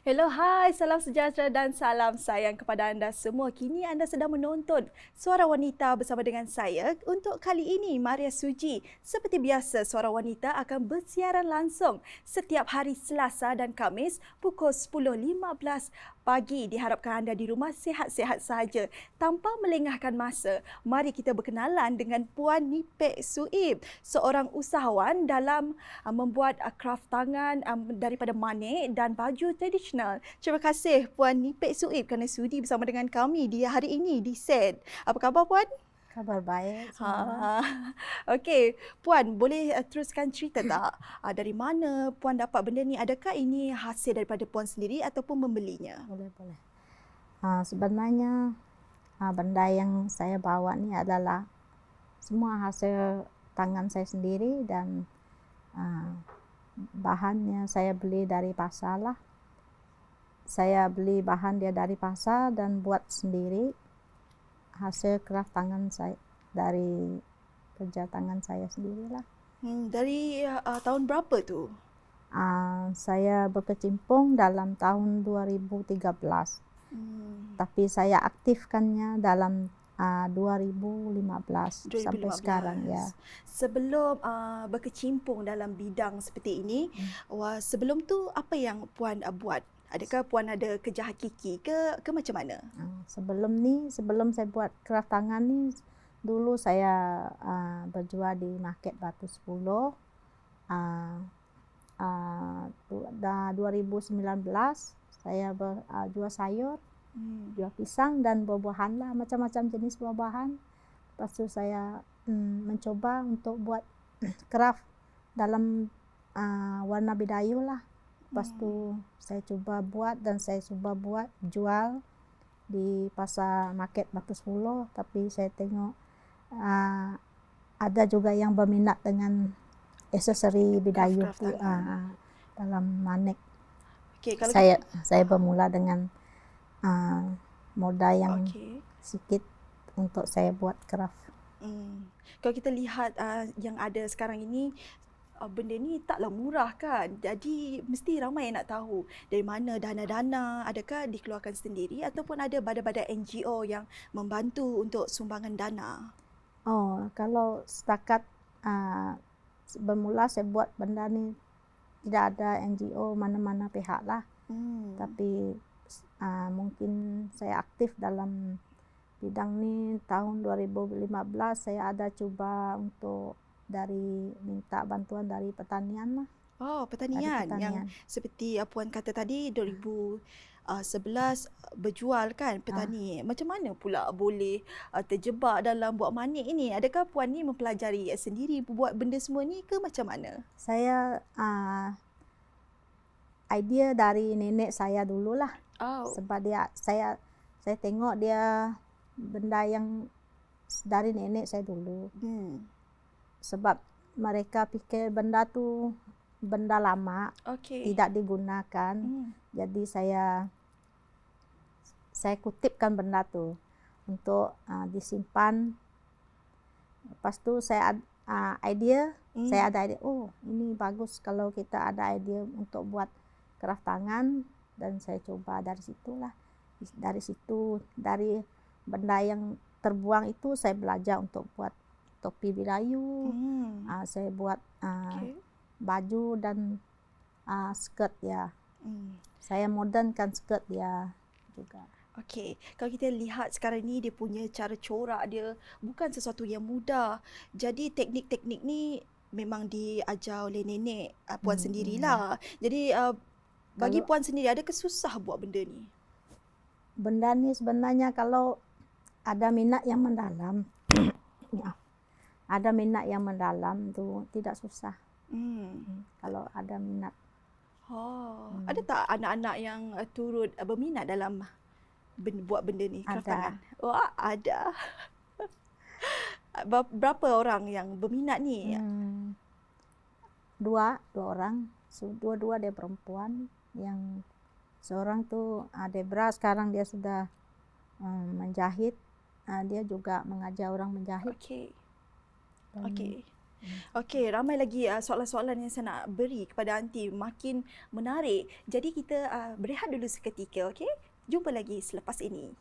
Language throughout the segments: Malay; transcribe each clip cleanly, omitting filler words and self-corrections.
Hello, hai, salam sejahtera dan salam sayang kepada anda semua. Kini anda sedang menonton Suara Wanita bersama dengan saya. Untuk kali ini, Maria Suji. Seperti biasa, Suara Wanita akan bersiaran langsung setiap hari Selasa dan Khamis pukul 10.15 pagi. Diharapkan anda di rumah sihat-sihat sahaja. Tanpa melengahkan masa, mari kita berkenalan dengan Puan Nipek Suib, seorang usahawan dalam membuat kraft tangan daripada manik dan baju tradisional. Terima kasih Puan Nipek Suib kerana sudi bersama dengan kami di hari ini di set. Apa khabar Puan? Kabar baik semua. Ha. Okey, Puan boleh teruskan cerita tak? Dari mana Puan dapat benda ni? Adakah ini hasil daripada Puan sendiri ataupun membelinya? Boleh. Sebenarnya benda yang saya bawa ni adalah semua hasil tangan saya sendiri dan bahannya saya beli dari pasar lah. Saya beli bahan dia dari pasar dan buat sendiri. Hasil craft tangan saya dari kerja tangan saya sendirilah. Dari tahun berapa tu? Saya berkecimpung dalam tahun 2013. Tapi saya aktifkannya dalam 2015 sampai sekarang ya. Sebelum berkecimpung dalam bidang seperti ini, sebelum tu apa yang Puan buat? Adakah Puan ada kerja hakiki ke macam mana? Sebelum saya buat craft tangan ni, dulu saya berjual di market Batu 10. 2019 saya jual sayur, jual pisang dan buah-buahan lah, macam-macam jenis buah-buahan. Lepas tu saya mencoba untuk buat craft dalam warna bidayu lah. Lepas tu saya cuba buat jual di pasar market Batu 10, tapi saya tengok ada juga yang berminat dengan aksesori bidayu dalam manik. Okay, kalau saya bermula dengan modal yang sikit untuk saya buat craft. Kalau kita lihat yang ada sekarang ini, benda ni taklah murah kan. Jadi mesti ramai yang nak tahu dari mana dana-dana, adakah dikeluarkan sendiri ataupun ada badan-badan NGO yang membantu untuk sumbangan dana? Kalau setakat bermula saya buat benda ni, tidak ada NGO mana-mana pihak lah. Tapi mungkin saya aktif dalam bidang ni tahun 2015. Saya ada cuba untuk minta bantuan dari pertanian lah. Pertanian yang seperti Puan kata tadi 2011 berjual kan petani. Macam mana pula boleh terjebak dalam buat manik ini? Adakah Puan ni mempelajari sendiri buat benda semua ni ke macam mana? Saya idea dari nenek saya dululah. Sebab saya tengok dia benda yang dari nenek saya dulu. Sebab mereka fikir benda tu benda lama, tidak digunakan. Jadi saya kutipkan benda tu untuk disimpan. Lepas tu saya ada idea, ini bagus kalau kita ada idea untuk buat craft tangan, dan saya coba dari situlah. Dari benda yang terbuang itu saya belajar untuk buat topi bidayu. Saya buat baju dan skirt ya. Saya modernkan skirt dia juga. Okey, kalau kita lihat sekarang ni dia punya cara corak dia bukan sesuatu yang mudah. Jadi teknik-teknik ni memang diajar oleh nenek Puan sendirilah. Jadi bagi Puan sendiri, adakah susah buat benda ni? Benda ni sebenarnya kalau ada minat yang mendalam, ada minat yang mendalam tu tidak susah. Kalau ada minat. Ada tak anak-anak yang turut berminat dalam buat benda ni? Ada. Wah, ada. Berapa orang yang berminat ni? Dua orang. Dua-dua dia perempuan. Yang seorang tu Debra, sekarang dia sudah menjahit. Dia juga mengajar orang menjahit. Okey. Okey, ramai lagi soalan-soalan yang saya nak beri kepada Aunty, makin menarik. Jadi kita berehat dulu seketika, okey? Jumpa lagi selepas ini.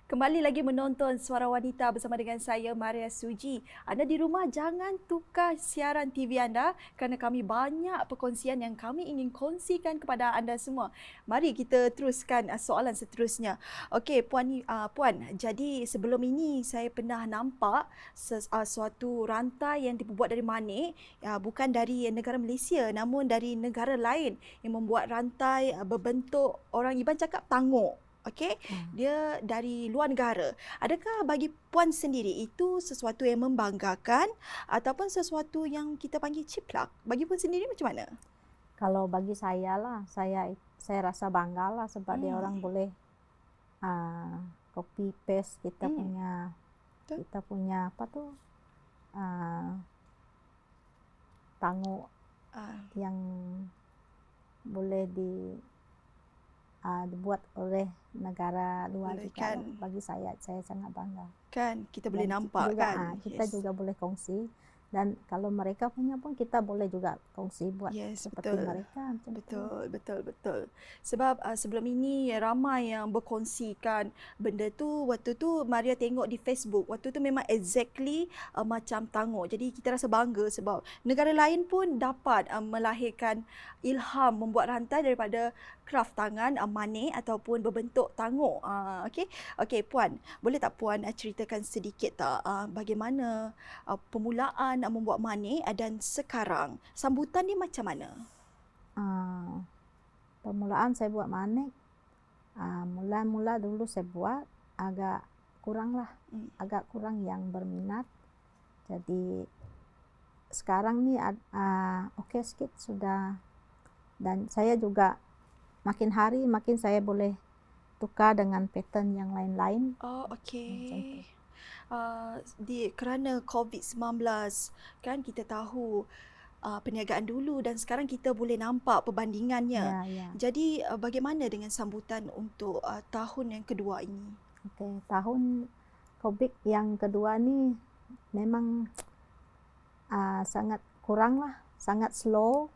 Kembali lagi menonton Suara Wanita bersama dengan saya, Maria Suji. Anda di rumah jangan tukar siaran TV anda kerana kami banyak perkongsian yang kami ingin kongsikan kepada anda semua. Mari kita teruskan soalan seterusnya. Okey, Puan, jadi sebelum ini saya pernah nampak suatu rantai yang dibuat dari manik, bukan dari negara Malaysia namun dari negara lain yang membuat rantai berbentuk, orang Iban cakap tanguk. Okey, dia dari luar negara. Adakah bagi Puan sendiri itu sesuatu yang membanggakan ataupun sesuatu yang kita panggil ciplak? Bagi Puan sendiri macam mana? Kalau bagi saya lah, saya rasa bangga lah sebab dia orang boleh copy paste kita punya apa tuh tanguk yang boleh dibuat oleh negara luar juga. Bagi saya sangat bangga. Kan kita boleh nampak juga, kan. kita juga boleh kongsi Dan kalau mereka punya pun kita boleh juga kongsi buat Yes, seperti betul. mereka. Macam tu. Betul. Sebab sebelum ini ramai yang berkongsikan benda tu. Waktu tu Maria tengok di Facebook. Waktu tu memang exactly macam tangguh. Jadi kita rasa bangga sebab negara lain pun dapat melahirkan ilham membuat rantai daripada kraft tangan manik ataupun berbentuk tangguh. Okey, Puan. Boleh tak Puan ceritakan sedikit tak bagaimana permulaan membuat manik dan sekarang sambutan dia macam mana? Permulaan saya buat manik, mula-mula dulu saya buat agak kurang yang berminat. Jadi sekarang ni okey sikit sudah, dan saya juga makin hari makin saya boleh tukar dengan pattern yang lain-lain. Oh, Macam okey. tu. Kerana COVID-19 kan kita tahu perniagaan dulu dan sekarang kita boleh nampak perbandingannya. Ya. Jadi bagaimana dengan sambutan untuk tahun yang kedua ini? Okey, tahun COVID yang kedua ni memang sangat kurang lah, sangat slow.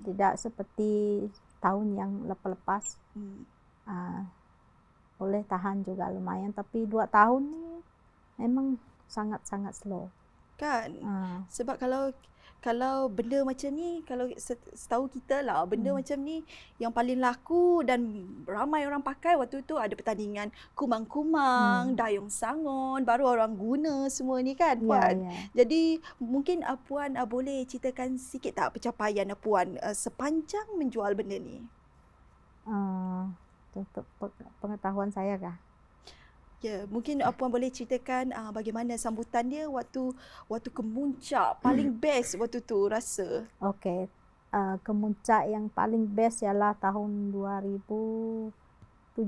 Tidak seperti tahun yang lepas-lepas. Boleh tahan juga lumayan, tapi 2 tahun ni memang sangat-sangat slow. Kan? Sebab kalau benda macam ni, kalau setahu kita lah, benda macam ni yang paling laku dan ramai orang pakai waktu tu ada pertandingan kumang-kumang, dayung sangon, baru orang guna semua ni kan, Puan? Ya. Jadi mungkin Puan boleh ceritakan sikit tak pencapaian Puan sepanjang menjual benda ni? Untuk pengetahuan saya kah? Ya, mungkin Puan boleh ceritakan bagaimana sambutan dia waktu kemuncak, paling best waktu tu rasa. Okey, kemuncak yang paling best ialah tahun 2017.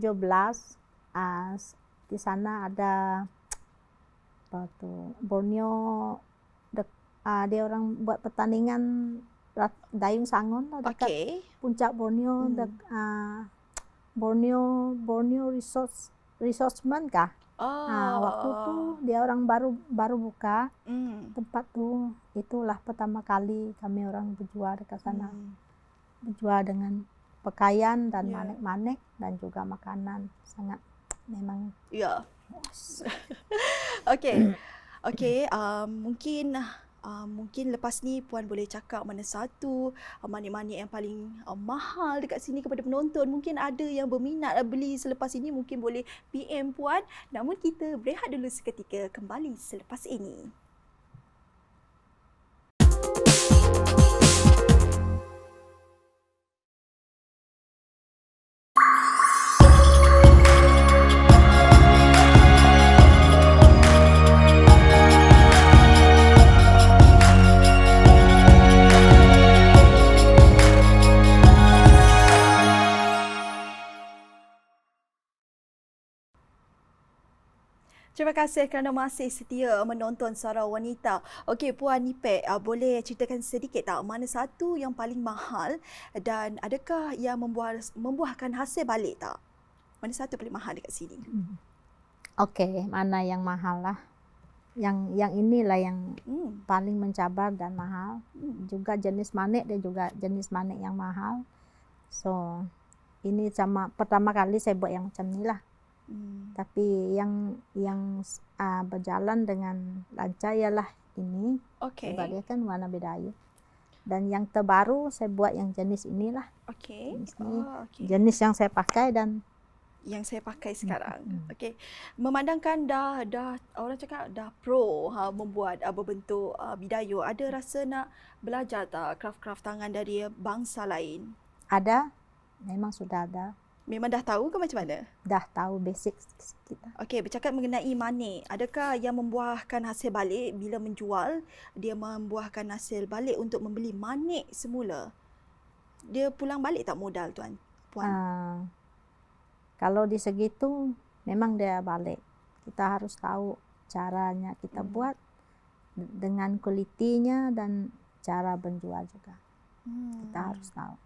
Di sana ada apa tu, Borneo, dia orang buat pertandingan dayung sangon lah dekat puncak Borneo. Borneo Resortsman kah? Waktu tu dia orang baru buka tempat tu. Itulah pertama kali kami orang berjual dekat sana. Berjual dengan pakaian dan manik-manik dan juga makanan. Sangat memang. Ya. Okey, mungkin lepas ni Puan boleh cakap mana satu manik-manik yang paling mahal dekat sini kepada penonton. Mungkin ada yang berminat beli selepas ini, mungkin boleh PM Puan. Namun kita berehat dulu seketika, kembali selepas ini. Terima kasih kerana masih setia menonton Suara Wanita. Okey, Puan Nipek, boleh ceritakan sedikit tak mana satu yang paling mahal dan adakah yang membuahkan hasil balik tak? Mana satu paling mahal dekat sini? Okey, mana yang mahal lah. Yang inilah yang paling mencabar dan mahal. Juga jenis manik, dia juga jenis manik yang mahal. So, ini pertama kali saya buat yang macam ni lah. Tapi yang berjalan dengan lancar ialah ini. Sebab dia kan warna bedayu. Dan yang terbaru saya buat yang jenis inilah. Jenis ni. Jenis yang saya pakai dan yang saya pakai sekarang. Okey. Memandangkan dah orang cakap dah pro membuat berbentuk bidayu. Ada rasa nak belajar tak kraft-kraft tangan dari bangsa lain? Ada. Memang sudah ada. Memang dah tahu ke macam mana? Dah tahu basic kita. Okey, bercakap mengenai manik, adakah yang membuahkan hasil balik bila menjual, dia membuahkan hasil balik untuk membeli manik semula? Dia pulang balik tak modal Puan? Kalau di segitu memang dia balik. Kita harus tahu caranya kita buat dengan kualitinya dan cara menjual juga. Kita harus tahu.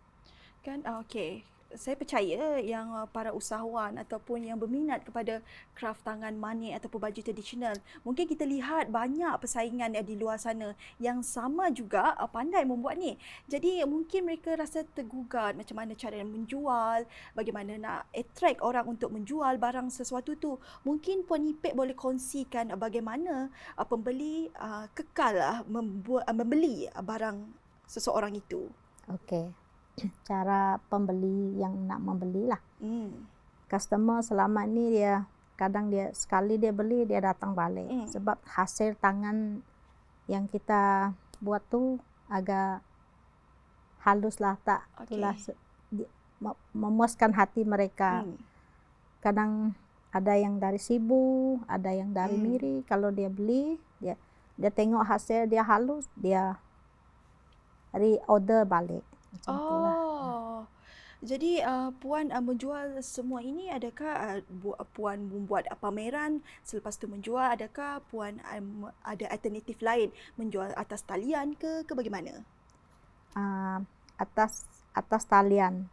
Kan okey. saya percaya yang para usahawan ataupun yang berminat kepada kraft tangan manik ataupun baju tradisional, mungkin kita lihat banyak persaingan di luar sana yang sama juga pandai membuat ni. Jadi mungkin mereka rasa tergugat macam mana cara menjual, bagaimana nak attract orang untuk menjual barang sesuatu tu. Mungkin Puan Ipek boleh kongsikan bagaimana pembeli kekal membeli barang seseorang itu. Okey. Cara pembeli yang nak membeli lah. Customer selama ni dia kadang dia sekali dia beli dia datang balik. Sebab hasil tangan yang kita buat tu agak halus lah, tak itulah memuaskan hati mereka. Kadang ada yang dari Sibu, ada yang dari Miri. Kalau dia beli, dia tengok hasil dia halus, dia reorder balik. Macam itulah. Jadi Puan menjual semua ini, adakah Puan membuat pameran selepas tu menjual, adakah Puan ada alternatif lain menjual atas talian ke bagaimana? Atas talian.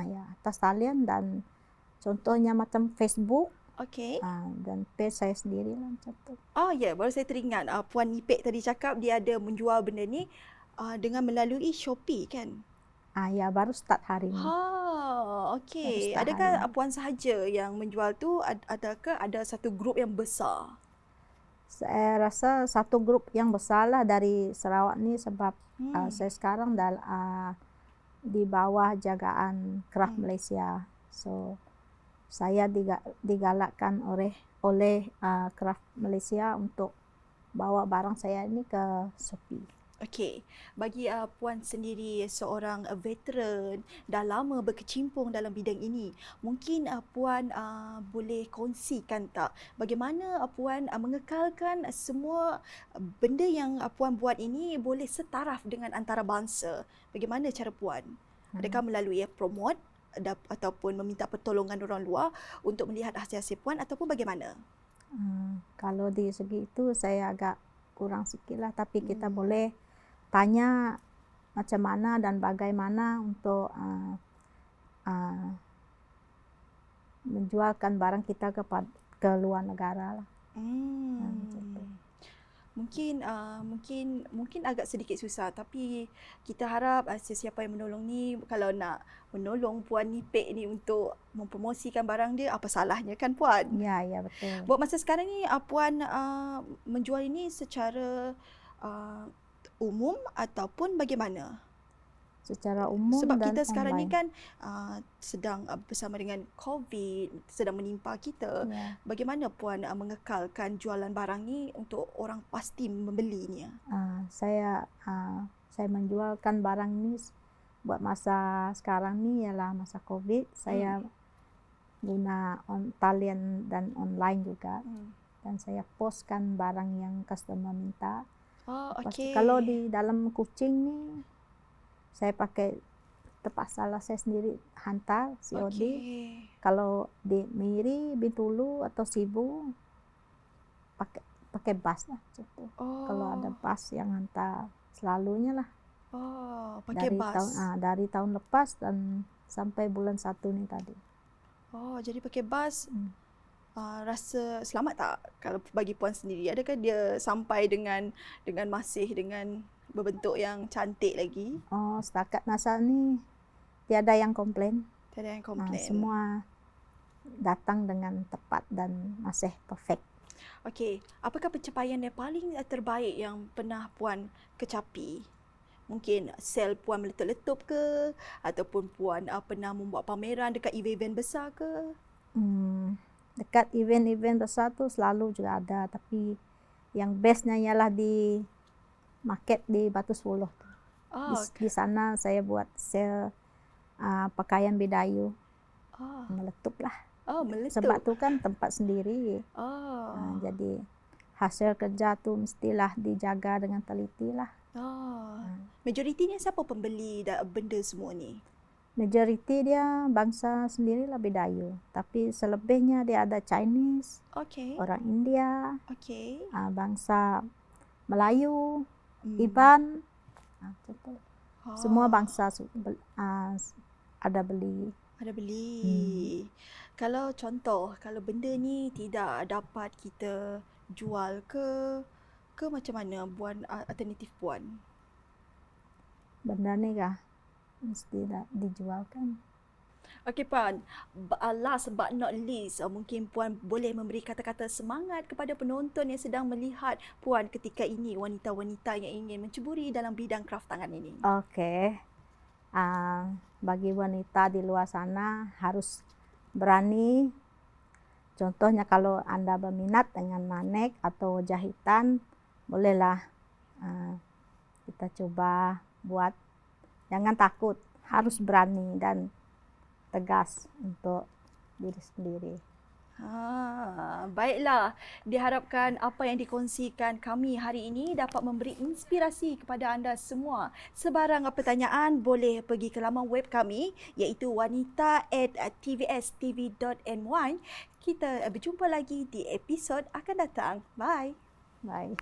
Ya, atas talian dan contohnya macam Facebook. Okey. Dan page saya sendiri lah macam tu. Ya, baru saya teringat Puan Ipek tadi cakap dia ada menjual benda ni dengan melalui Shopee kan? Ya, baru start hari ni. Okey. Adakah Puan sahaja yang menjual tu, adakah ada satu grup yang besar? Saya rasa satu grup yang besar lah dari Sarawak ni sebab saya sekarang di bawah jagaan Kraft Malaysia. So saya digalakkan oleh Kraft Malaysia untuk bawa barang saya ini ke Shopee. Okey, bagi Puan sendiri seorang veteran, dah lama berkecimpung dalam bidang ini, mungkin Puan boleh kongsikan tak bagaimana Puan mengekalkan semua benda yang Puan buat ini boleh setaraf dengan antarabangsa? Bagaimana cara Puan? Adakah melalui promote ataupun meminta pertolongan orang luar untuk melihat hasil-hasil Puan ataupun bagaimana? Kalau di segi itu saya agak kurang sikit lah, tapi kita boleh tanya macam mana dan bagaimana untuk menjualkan barang kita ke luar negara lah. Mungkin agak sedikit susah, tapi kita harap sesiapa yang menolong ni, kalau nak menolong Puan Ipek ni untuk mempromosikan barang dia, apa salahnya kan Puan? Ya, betul. Buat masa sekarang ni Puan menjual ini secara umum ataupun bagaimana? Secara umum sebab dan kita sekarang online. ni kan sedang bersama dengan COVID sedang menimpa kita. Bagaimana Puan mengekalkan jualan barang ni untuk orang pasti membelinya? Saya menjualkan barang ni buat masa sekarang ni ialah masa COVID. Saya guna talian dan online juga. Dan saya postkan barang yang customer minta. Okey. Kalau di dalam Kuching ni saya pakai terpaksa lah saya sendiri hantar COD. Kalau di Miri, Bintulu atau Sibu pakai bas lah macam tu. Kalau ada bas yang hantar selalunya lah. Pakai bas. Dari tahun lepas dan sampai bulan 1 ni tadi. Jadi pakai bas. Rasa selamat tak kalau bagi Puan sendiri? Adakah dia sampai dengan masih dengan berbentuk yang cantik lagi? Setakat masa ni tiada yang komplain. Tiada yang komplain. Semua datang dengan tepat dan masih perfect. Okey, apakah pencapaian yang paling terbaik yang pernah Puan kecapi? Mungkin sel Puan meletup-letup ke, ataupun Puan pernah membuat pameran dekat event-event besar ke? Dekat event-event besar tu selalu juga ada, tapi yang bestnya ialah di market di Batu Sepuluh. Di sana saya buat sel pakaian Bidayuh. Meletup lah. Meletup. Sebab tu kan tempat sendiri. Jadi hasil kerja tu mestilah dijaga dengan teliti lah. Majoritinya siapa pembeli benda semua ni? Majoriti dia bangsa sendiri lah Bidayuh. Tapi selebihnya dia ada Chinese, orang India, bangsa Melayu, Iban, semua bangsa ada beli. Ada beli. Kalau contoh, kalau benda ni tidak dapat kita jual ke macam mana Puan alternatif Puan? Benda ni kah mesti dijual kan. Okey Puan, last but not least, mungkin Puan boleh memberi kata-kata semangat kepada penonton yang sedang melihat Puan ketika ini, wanita-wanita yang ingin menceburi dalam bidang kraft tangan ini. Okey. Bagi wanita di luar sana harus berani. Contohnya kalau Anda berminat dengan manik atau jahitan, bolehlah kita coba buat. Jangan takut, harus berani dan tegas untuk diri sendiri. Baiklah, diharapkan apa yang dikongsikan kami hari ini dapat memberi inspirasi kepada anda semua. Sebarang pertanyaan boleh pergi ke laman web kami iaitu wanita@tvstv.my. Kita berjumpa lagi di episod akan datang. Bye. Bye.